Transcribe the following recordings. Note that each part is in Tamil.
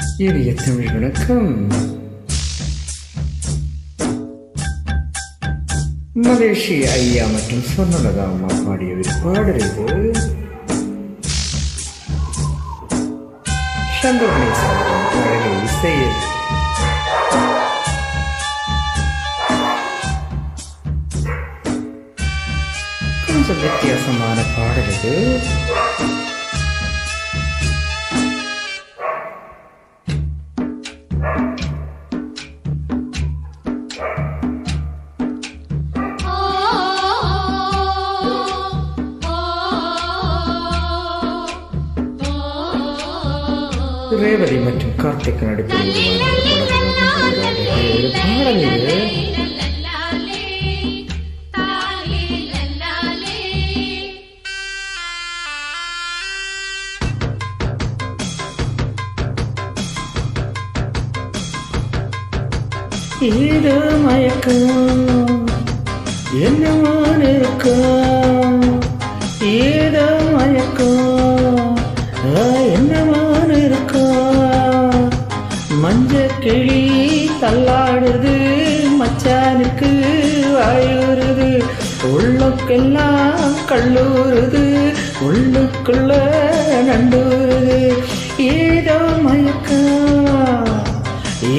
இனிய தமிழ் வணக்கம். மலேசிய ஐயா மற்றும் சொன்னலதா அம்மா பாடிய ஒரு பாடல் இது. சந்திரகணேசன் அழகிய இசையில் கொஞ்சம் வித்தியாசமான பாடல் இது. ரேவதி மற்றும் கார்த்திக் நடிப்பில் பாடல் இது. ஏதோ மயக்கம் என்னவான் இருக்கும், ஏதோ மயக்கம் என்னவான் இருக்கும். மஞ்ச கிளி தள்ளாடுது, மச்சானுக்கு வாயூறுது, உள்ளுக்கெல்லாம் கல்லூறுது, உள்ளுக்குள்ள நண்டூறுது. ஏதோ மயக்கம்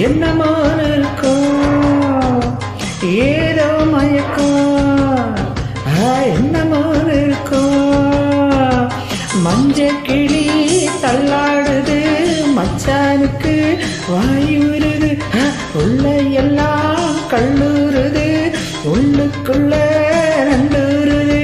என்னமான இருக்கும், ஏதோ மயக்கம் என்னமான இருக்கும். மஞ்ச கிளி தள்ளாடுது, மச்சானுக்கு வாயூறுது, உள்ள எல்லாம் கல்லூறுது, உள்ளுக்குள்ள நண்டூறுது.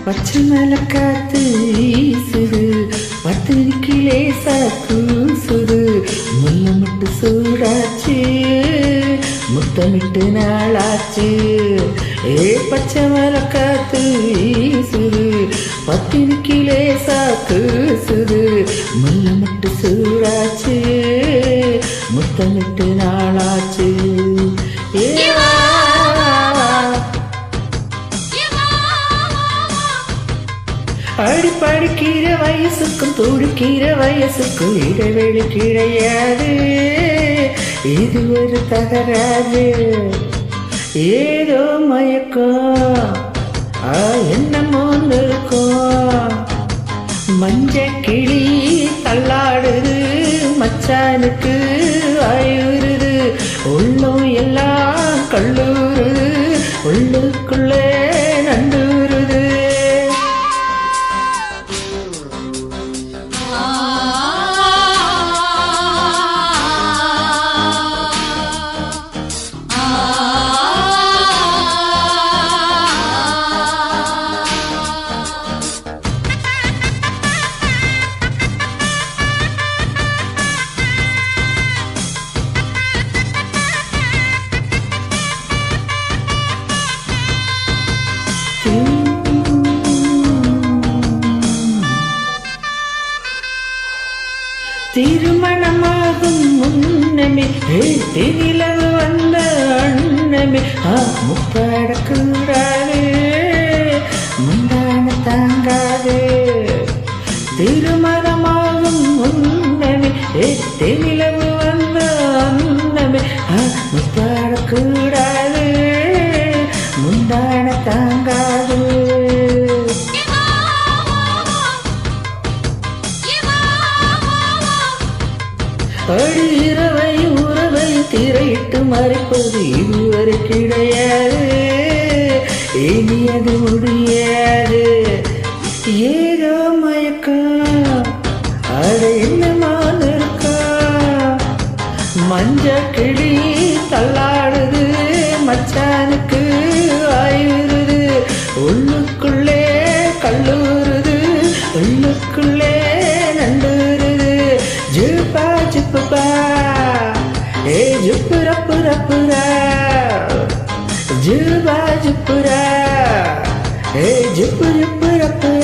பச்சை மேல காத்து வீசுது, பத்திரிக்கை லேசா கூசுது, முள்ள முட்டு சூடாச்சு, முத்தமிட்டு நாளாச்சு. பச்சை மேல காத்து வீசுது, பத்திரிக்கை லேசா கூசுது, முள்ள முட்டு சூடாச்சு, முத்தமிட்டு நாளாச்சு. அடி படிக்கிற வயசுக்கும் துடிக்கிற வயசுக்கும் இடைவெளி கிடையாது, இது ஒரு தகராறு. ஏதோ மயக்கம் என்னமோ இருக்கும். மஞ்ச கிளி தள்ளாடுது, மச்சானுக்கு வாயூறுது, உள்ளம் எல்லாம் கல்லூறுது, உள்ளுக்குள்ளே நண்டூறுது. திருமணமாகும் முன்னமே தெரியலவு வந்த அண்ணமே முப்படக்கூடாது, முந்தான தாங்காது. திருமணமாகும் முன்னமே தெரியலவு வந்த அண்ணமே முப்படக்கூடாது, முந்தான தாங்காது. அடிரவை உறவை திரையிட்டு மறைப்பது இதுவரை கிடையாது, இனி அது முடியாது. ஏதோ மயக்கம் அட என்னமான இருக்கா, மஞ்ச கிளி தள்ளாடுது, மச்சானுக்கு வாயுறுது, உள்ளுக்குள்ளே நண்டூருது ஜுப்பா ஜுப்புப்பா ஏ ஜுப்பு ரப்பு ரப்புரா ஜுபா ஜுப்புரா ஏ ஜுப்பு ஜுப்பு ரப்புரா